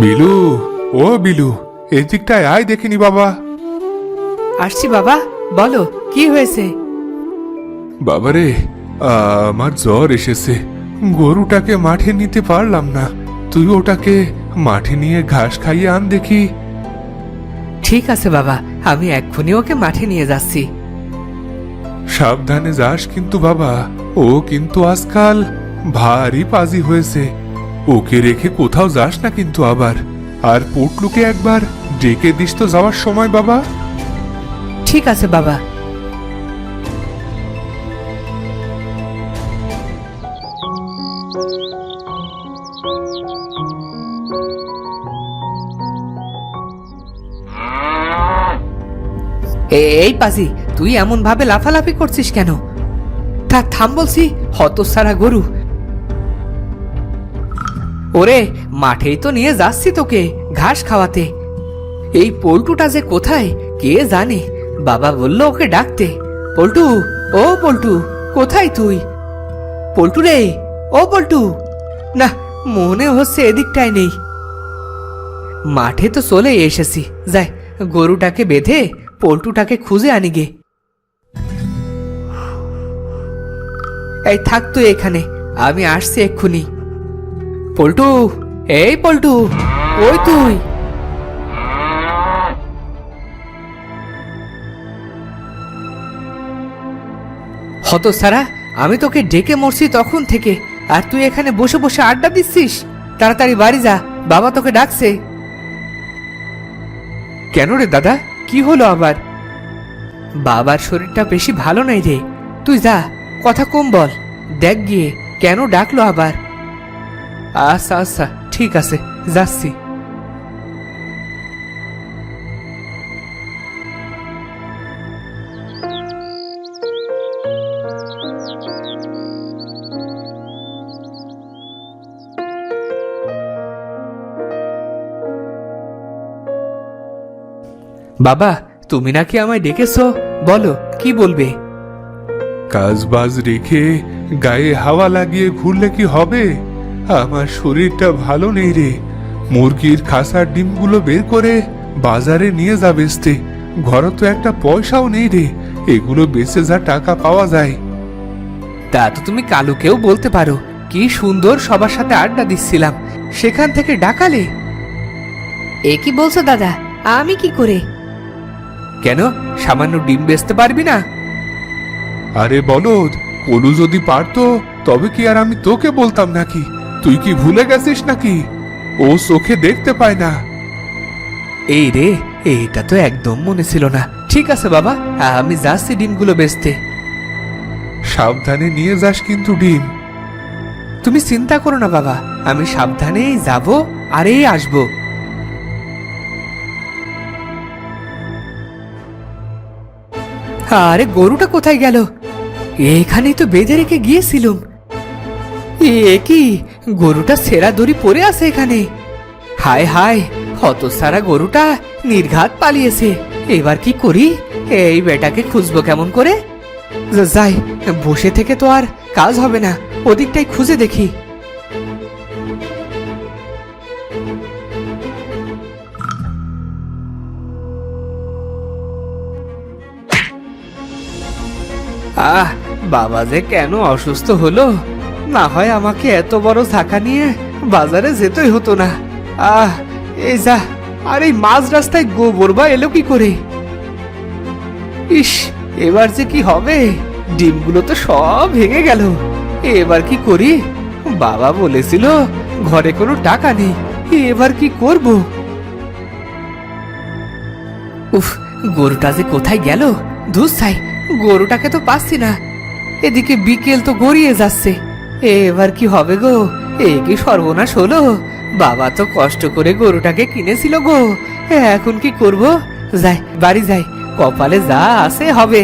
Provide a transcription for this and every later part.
বিলু, ও বিলু, এদিকটায় আয় দেখিনি বাবা। আসছি বাবা, বলো কি হয়েছে? বাবারে, আমার জ্বর এসেছে। গরুটাকে মাঠে নিতে পারলাম না। তুই ওটাকে মাঠে নিয়ে ঘাস খাইয়ে আন দেখি। ঠিক আছে বাবা, আমি এক্ষুনি ওকে মাঠে নিয়ে যাচ্ছি। সাবধানে যাস কিন্তু বাবা, ও কিন্তু আজকাল ভারী পাজি হয়েছে। ওকে রেখে কোথাও যাস না কিন্তু আবার। আর পটলুকে একবার ডেকে দিস তো যাওয়ার সময় বাবা। ঠিক আছে বাবা। এই পাজি, তুই এমন ভাবে লাফালাফি করছিস কেন? থাম বলছি, হতসারা গরু। ওরে, মাঠেই তো নিয়ে যাচ্ছি তোকে ঘাস খাওয়াতে। এই পল্টুটা যে কোথায় কে জানে। বাবা বলল ওকে ডাকতে। পল্টু, ও পল্টু, কোথায় তুই? পল্টু রে, ও পল্টু। না, মনে হচ্ছে এদিকটাই নেই। মাঠে তো চলে এসেছি, যাই গরুটাকে বেঁধে পল্টুটাকে খুঁজে আনি গে। এই থাক তুই এখানে, আমি আসছি এক্ষুনি। পল্টু, এই পল্টু, ওই তুই। হতসারা, আমি তোকে ডেকে মরছি তখন থেকে, আর তুই এখানে বসে বসে আড্ডা দিচ্ছিস। তাড়াতাড়ি বাড়ি যা, বাবা তোকে ডাকছে। কেন রে দাদা, কি হলো আবার? বাবার শরীরটা বেশি ভালো নাই রে। তুই যা, কথা কম বল। দেখ গিয়ে কেন ডাকলো আবার। আচ্ছা আচ্ছা, ঠিক আছে, যাচ্ছি। বাবা, তুমি নাকি আমায় ডেকেছো, বলো কি বলবে? কাজ বাজ রেখে গায়ে হাওয়া লাগিয়ে ঘুরলে কি হবে? আমার শরীরটা ভালো নেই রে। মুরগির খাসার ডিমগুলো বের করে বাজারে নিয়ে যা বেচতে। ঘরে তো একটা পয়সাও নেই রে, এগুলো বেচে যা টাকা পাওয়া যায়। তা তো তুমি কালুকেও বলতে পারো, কি সুন্দর সবার সাথে আড্ডা দিচ্ছিলাম, সেখান থেকে ডাকালে। এ কি বলছো দাদা, আমি কি করে? কেন, সামান্য ডিম বেচতে পারবি না? আরে বলদ, কলু যদি পারতো তবে কি আর আমি তোকে বলতাম নাকি? তুই কি ভুলে গেছিস নাকি? ও চোখে দেখতে পায় না। এই রে, এইটা তো একদম মনে ছিল না। ঠিক আছে বাবা, আমি যাচ্ছি ডিমগুলো বেচতে। সাবধানে নিয়ে যাস কিন্তু ডিম। তুমি চিন্তা করো না বাবা, আমি সাবধানেই যাব আর এই আসবো। আরে গরুটা কোথায় গেল? এখানেই তো বেঁধে রেখে গিয়েছিলাম। এ কি, গরুটা ছেঁড়া দড়ি পড়ে আছে এখানে। হায় হায়, হতসারা গরুটা নির্ঘাত পালিয়েছে। এবার কি করি? এই বেটাকে খুঁজবো কেমন করে? যাই, বসে থেকে তো আর কাজ হবে না, ওদিকটাই খুঁজে দেখি। আহ, বাবা যে কেন অসুস্থ হলো? না হয় আমাকে এত বড় ঝাঁকা নিয়ে বাজারে যেতেই হতো না। আহ, এই যা। আর এই মাঝ রাস্তায় গোবর বা এলো কি করে? ইস, এবার যে কি হবে? ডিমগুলো তো সব ভেঙে গেল। এবার কি করি? বাবা বলেছিল ঘরে কোনো টাকা নেই। এবার কি করব? উফ, গরুটা যে কোথায় গেল? ধুসাই, গরুটাকে তো পাচ্ছি না। এদিকে বিকেল তো গড়িয়ে যাচ্ছে। এবার কি হবে গো? এ কি সর্বনাশ হলো? বাবা তো কষ্ট করে গরুটাকে কিনেছিল গো। এখন কি করব? যাই, বাড়ি যাই, কপালে যা আছে হবে।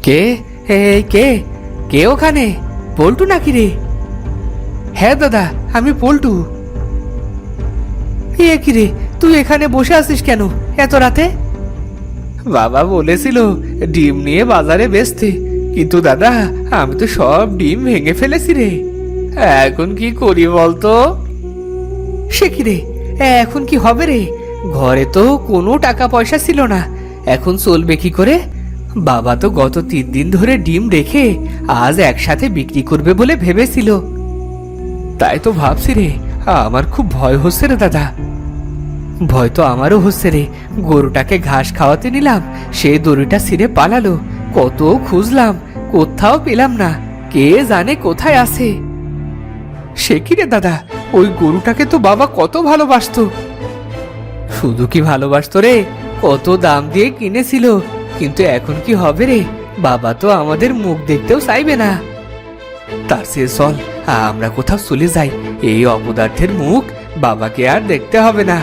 কে? এই কে? কে ওখানে? পল্টু নাকি রে? হ্যাঁ দাদা, আমি পল্টু। এ কি রে, তুই এখানে বসে আছিস কেন এত রাতে? বাবা বলেছিল ডিম নিয়ে বাজারে বেচতে, কিন্তু দাদা আমি তো সব ডিম ভেঙে ফেলেছি রে। এখন কি করি বলতো? সে কি রে, এখন কি হবে রে? ঘরে তো কোনো টাকা পয়সা ছিল না, এখন চলবে কি করে? বাবা তো গত 3 দিন ধরে ডিম রেখে আজ একসাথে বিক্রি করবে বলে ভেবেছিল। তাই তো ভাবছি রে, আমার খুব ভয় হচ্ছে রে দাদা। ভয় তো আমারও হচ্ছে রে। গরুটাকে ঘাস খাওয়াতে নিলাম, সে দড়িটা ছিঁড়ে পালালো। কত খুঁজলাম, কোথাও পেলাম না। কে জানে কোথায় আছে। সে কি রে দাদা, ওই গরুটাকে তো বাবা কত ভালোবাসতো। শুধু কি ভালোবাসতো রে, কত দাম দিয়ে কিনেছিল। কিন্তু এখন কি হবে রে, বাবা তো আমাদের মুখ দেখতেও চাইবে না। তার চেয়ে চল আমরা কোথাও চলে যাই, এই অপদার্থের মুখ বাবাকে আর দেখতে হবে না।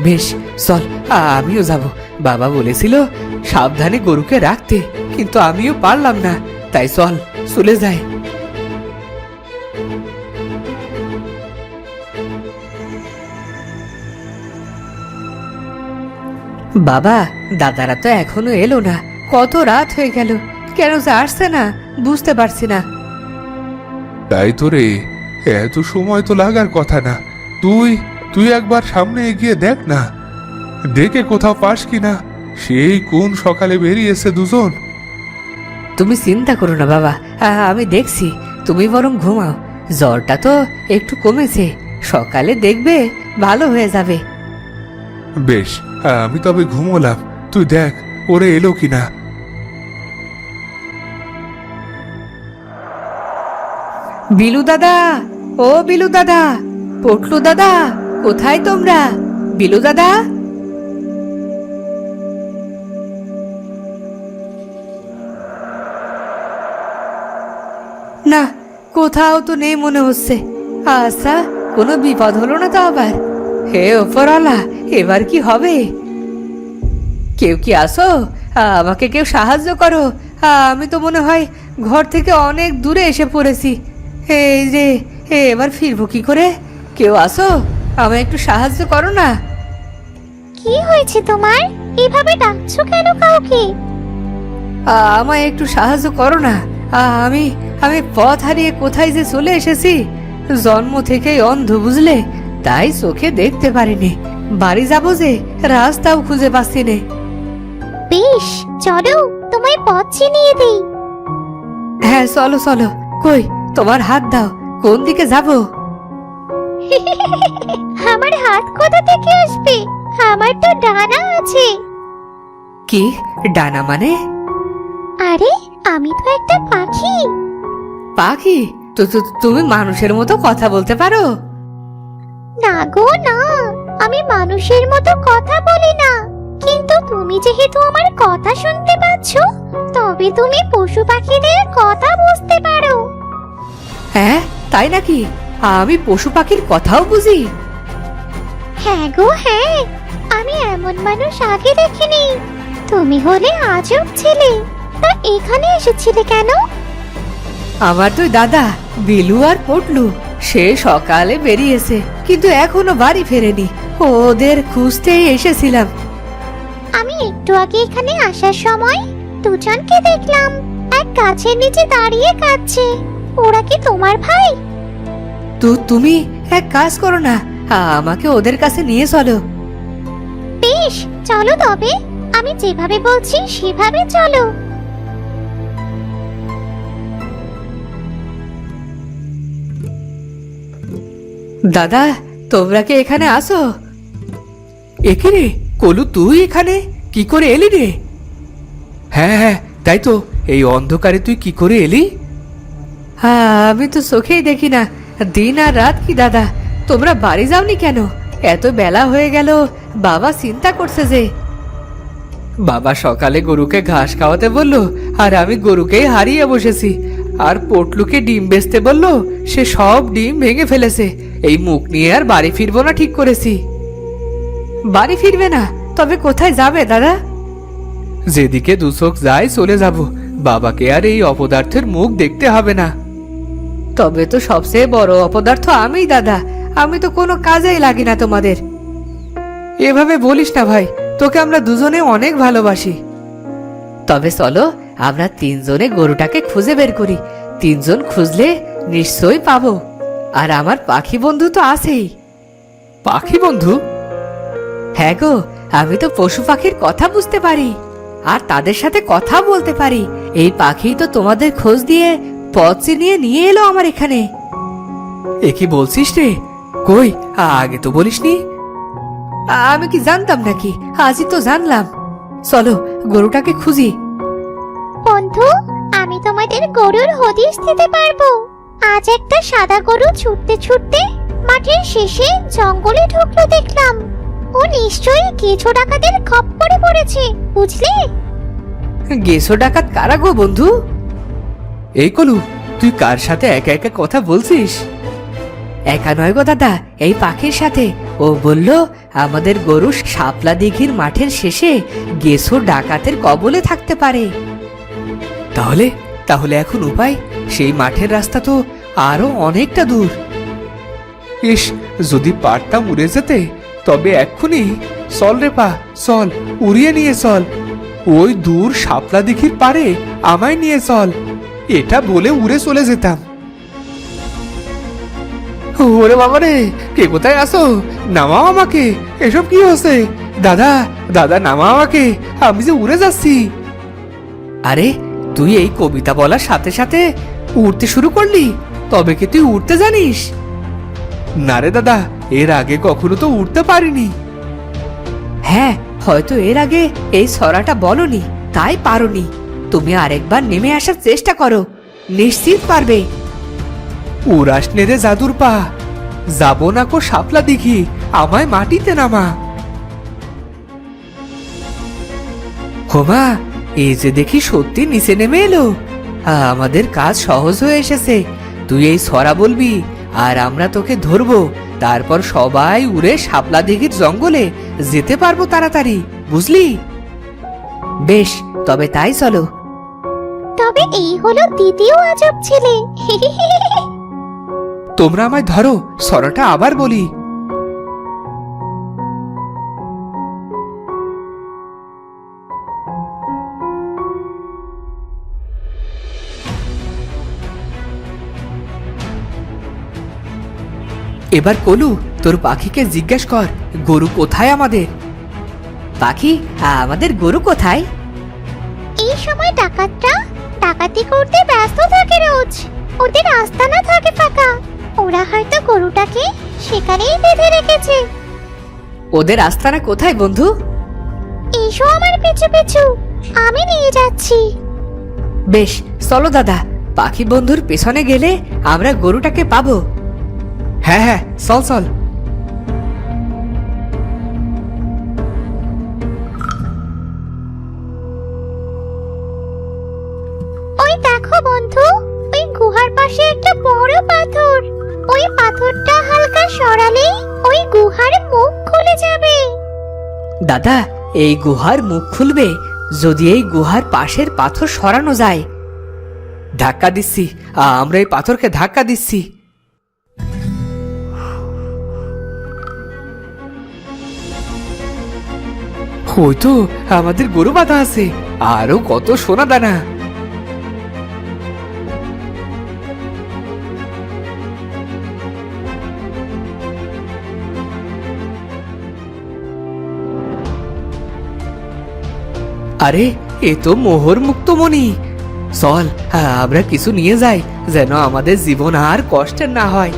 বেশ চল, আমিও যাব। বাবা বলেছিল সাবধানে গরুকে রাখতে, কিন্তু আমিও পারলাম না। তাই চল চলে যাই। বাবা, দাদারা তো এখনো এলো না। কত রাত হয়ে গেল, কেন যে আসছে না বুঝতে পারছি না। তাই তো রে, এত সময় তো লাগার কথা না। তুই তুই একবার সামনে এগিয়ে দেখ না, দেখে কোথাও পাস কিনা। সেই কোন সকালে বেরিয়েছে দুজন। তুমি চিন্তা করো না বাবা, আমি দেখছি। তুমি বরং ঘুমাও, জ্বরটা তো একটু কমেছে, সকালে দেখবে ভালো হয়ে যাবে। বেশ, আমি তবে ঘুমোলাম। তুই দেখ ওরে এলো কিনা। বিলু দাদা, ও বিলু দাদা, পটলু দাদা, কোথায় তোমরা? বিলু দাদা। না, কোথাও তো নেই মনে হচ্ছে। আচ্ছা, কোনো বিপদ হলো না তো আবার? হে ওপরওয়ালা, এবার কি হবে? কেউ কি আসো, আমাকে কেউ সাহায্য করো। আমি তো মনে হয় ঘর থেকে অনেক দূরে এসে পড়েছি। এই যে, এবার ফিরবো কি করে? কেউ আসো, আমায় একটু সাহায্য করো না। কি হয়েছে তোমার? এভাবে ডাকছো কেন কাউকে? আমায় একটু সাহায্য করো না। আমি আমি পথ হারিয়ে কোথায় যে চলে এসেছি। জন্ম থেকেই অন্ধ বুঝলে, তাই চোখে দেখতে পারিনি। বাড়ি যাবো যে রাস্তাও খুঁজে পাচ্ছি নে। বেশ, চলো তোমায় পথ চিনিয়ে দিই। হ্যাঁ চলো চলো। কই তোমার হাত দাও, কোন দিকে যাব? আমার হাত কোথা থেকে আসবে? আমার তো ডানা আছে। কি ডানা মানে? আরে, আমি তো একটা পাখি। পাখি? তো তুমি মানুষের মতো কথা বলতে পারো? না গো না, আমি মানুষের মতো কথা বলি না। কিন্তু তুমি যেহেতু আমার কথা শুনতে পাচ্ছ, তবে তুমি পশু পাখিদের কথা বুঝতে পারো। হ্যাঁ তাই নাকি? আমি পশু পাখির কথাও বুঝি? হ্যাঁ গো হ্যাঁ, আমি এমন মানুষ আগে দেখিনি। তুমি হলে আজব ছেলে। তা এখানে এসেছিলে কেন? আমার দুই দাদা বিলু আর পটলু সে সকালে বেরিয়েছে, কিন্তু এখনো বাড়ি ফেরেনি। ওদের খুঁজতেই এসেছিলাম। আমি একটু আগে এখানে আসার সময় দুজনকে দেখলাম, এক গাছের নিচে দাঁড়িয়ে কাঁদছে। ওরা কি তোমার ভাই? তুমি এক কাজ করো না, আমাকে ওদের কাছে নিয়ে চলো। বেশ, চলো তবে। আমি যেভাবে বলছি সেভাবে চলো। দাদা, তোমরা কি এখানে আসো? একে রে কলু, তুই এখানে কি করে এলি রে? হ্যাঁ হ্যাঁ, তাই তো। এই অন্ধকারে তুই কি করে এলি? আমি তো চোখেই দেখি না, দিন আর রাত। কি দাদা, তোমরা বাড়ি যাওনি কেন? এত বেলা হয়ে গেল, বাবা চিন্তা করছে যে। বাবা সকালে গরুকে ঘাস খাওয়াতে বললো, আর আমি গরুকেই হারিয়ে বসেছি। আর পটলুকে ডিম বেচতে বললো, সে সব ডিম ভেঙে ফেলেছে। এই মুখ নিয়ে আর বাড়ি ফিরবো না ঠিক করেছি। বাড়ি ফিরবে না? তবে কোথায় যাবে দাদা? যেদিকে দু চোখ যায় চলে যাব। বাবাকে আর এই অপদার্থের মুখ দেখতে হবে না। তবে তো সবচেয়ে বড় অপদার্থ আমি দাদা। আমি তো কোনো কাজেই লাগি না তোমাদের। এভাবে বলিস না ভাই, তোকে আমরা দুজনে অনেক ভালোবাসি। তবে চলো আমরা তিনজনে গরুটাকে খুঁজে বের করি। তিনজন খুঁজলে নিশ্চয়ই পাবো। আর আমার পাখি বন্ধু তো আছেই। পাখি বন্ধু? হ্যাঁ গো, আমি তো পশু পাখির কথা বুঝতে পারি আর তাদের সাথে কথা বলতে পারি। এই পাখি তো তোমাদের খোঁজ দিয়ে পথ চিনিয়ে নিয়ে এলো আমার এখানে। এ কি বলছিস রে? কই, আগে তো বলিসনি। আমি কি জানতাম নাকি? আজই তো জানলাম। চলো গরুটাকে খুঁজি। বন্ধু, আমি তোমাদের গরুর হদিশ দিতে পারবো। আজ একটা সাদা গরু ছুটতে ছুটতে মাঠের শেষে জঙ্গলে ঢুকলো দেখলাম। ও নিশ্চয়ই কিছু ডাকাতের খপ্পরে পড়েছে, বুঝলে? গেছো ডাকাত কারা গো বন্ধু? এই কলু, তুই কার সাথে একা একা কথা বলছিস? একা নয় গো দাদা, এই পাখির সাথে। ও বলল আমাদের গরু শাপলা দিঘির মাঠের শেষে গেছো ডাকাতের কবলে থাকতে পারে। তাহলে তাহলে এখন উপায়? সেই মাঠের রাস্তা তো আরো অনেকটা দূর। ইস, যদি পারতাম উড়ে যেতে, তবে এক্ষুনি। চল রে পা, চল, উড়িয়ে নিয়ে চল। ওই দূর শাপলা দিঘির পারে আমায় নিয়ে চল। এটা বলে উড়ে চলে যেতাম। ওরে বাবা রে, কে কোথায় আসো? নামাও আমাকে। এসব কি হচ্ছে? দাদা, দাদা নামাও আমাকে, আমি যে উড়ে যাচ্ছি। আরে তুই এই কবিতা বলার সাথে সাথে উড়তে শুরু করলি? তবে কি তুই উড়তে জানিস? না রে দাদা, এর আগে কখনো তো উঠতে পারিনি। হ্যাঁ, হয়তো এর আগে এই ছড়াটা বলনি, তাই পারোনি। তুমি আরেকবার নেমে আসার চেষ্টা করো, নিশ্চিত পারবে। উড়াস নে রে জাদুর পা, যাবো না কো শাপলা দিঘি, আমায় মাটিতে নামা। হোমা, এই যে দেখি সত্যি নিচে নেমে এলো। আমাদের কাজ সহজ হয়ে এসেছে। তুই এই ছড়া বলবি আর আমরা তোকে ধরবো। তারপর সবাই উড়ে শাপলা দিঘির জঙ্গলে যেতে পারবো তাড়াতাড়ি, বুঝলি? বেশ, তবে তাই চলো। তবে এই হলো দ্বিতীয় আজব ছেলে। তোমরা আমায় ধরো, সরাটা আবার বলি। এবার কলু, তোর পাখিকে জিজ্ঞেস কর গরু কোথায় আমাদের। পাখি, আমাদের গরু কোথায়? এই সময় ডাকাতরা ডাকাতি করতে ব্যস্ত থাকে রোজ। ওদের আস্তানা থাকে ফাঁকা। ওরা হয়তো গরুটাকে সেখানেই বেঁধে রেখেছে। ওদের আস্তানা কোথায় বন্ধু? এসো আমার পিছু পিছু, আমি নিয়ে যাচ্ছি। বেশ, চলো দাদা। পাখি বন্ধুর পেছনে গেলে আমরা গরুটাকে পাবো। হ্যাঁ হ্যাঁ, চল চল। ওই দেখো বন্ধু, ওই গুহার পাশে একটা বড় পাথর। ওই পাথরটা হালকা সরালেই ওই গুহার মুখ খুলে যাবে। দাদা, এই গুহার মুখ খুলবে যদি এই গুহার পাশের পাথর সরানো যায়। ধাক্কা দিচ্ছি, আমরা এই পাথরকে ধাক্কা দিচ্ছি। ওই তো আমাদের গরু বাঁধা আছে, আরো কত সোনা দানা। আরে, এ তো মোহর মুক্তমণি। চল, আমরা কিছু নিয়ে যাই, যেন আমাদের জীবন আর কষ্টের না হয়।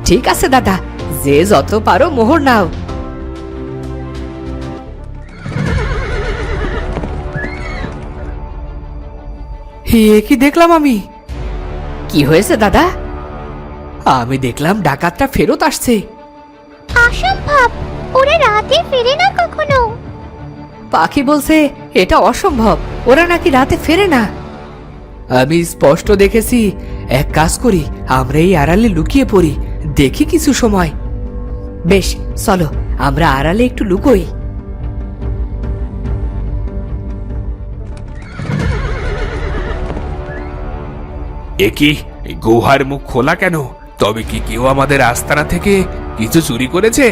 ঠিক আছে দাদা, যে যত পারো মোহর নাও। এ কি দেখলাম আমি? কি হয়েছে দাদা? আমি দেখলাম ডাকাতটা ফেরত আসছে। অসম্ভব, ওরা রাতে ফেরে না কখনো। পাখি বলছে এটা অসম্ভব, ওরা নাকি রাতে ফেরে না। আমি স্পষ্ট দেখেছি। এক কাজ করি, আমরা এই আড়ালে লুকিয়ে পড়ি, দেখি কিছু সময়। বেশ, চলো আমরা আড়ালে একটু লুকোই। এ কি, গুহার মুখ খোলা কেন? তবে কি কেউ আমাদের আস্তানা থেকে কিছু চুরি করেছে?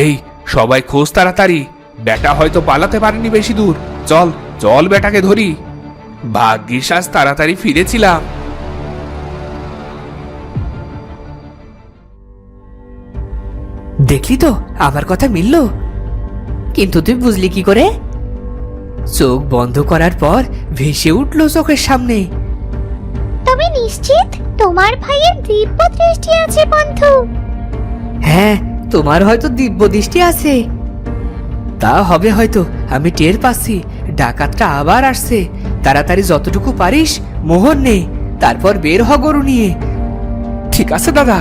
এই, সবাই খোঁজ তাড়াতাড়ি, বেটা হয়তো পালাতে পারেনি বেশি দূর। চল চল বেটাকে ধরি। ভাগ্যিস আজ তাড়াতাড়ি ফিরেছিলাম। দেখলি তো আমার কথা মিলল। কিন্তু তুই বুঝলি কি করে? চোখ বন্ধ করার পর ভেসে উঠল চোখের সামনে। তুমি নিশ্চিত তোমার ভাইয়ের দিব্য দৃষ্টি আছে বন্ধু? হ্যাঁ, তোমার হয়তো দিব্য দৃষ্টি আছে। তা হবে হয়তো, আমি টের পাচ্ছি ডাকাতটা আবার আসছে। তাড়াতাড়ি যতটুকু পারিস মোহর নে, তারপর বের হ গরু নিয়ে। ঠিক আছে দাদা।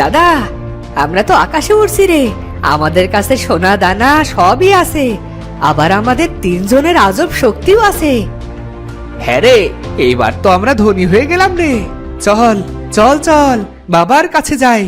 দাদা, আমরা তো আকাশে উড়ছি রে। আমাদের কাছে সোনা দানা সবই আছে, আবার আমাদের তিনজনের আজব শক্তিও আছে। হ্যাঁ রে, এইবার তো আমরা ধনী হয়ে গেলাম রে। চল চল চল বাবার কাছে যাই।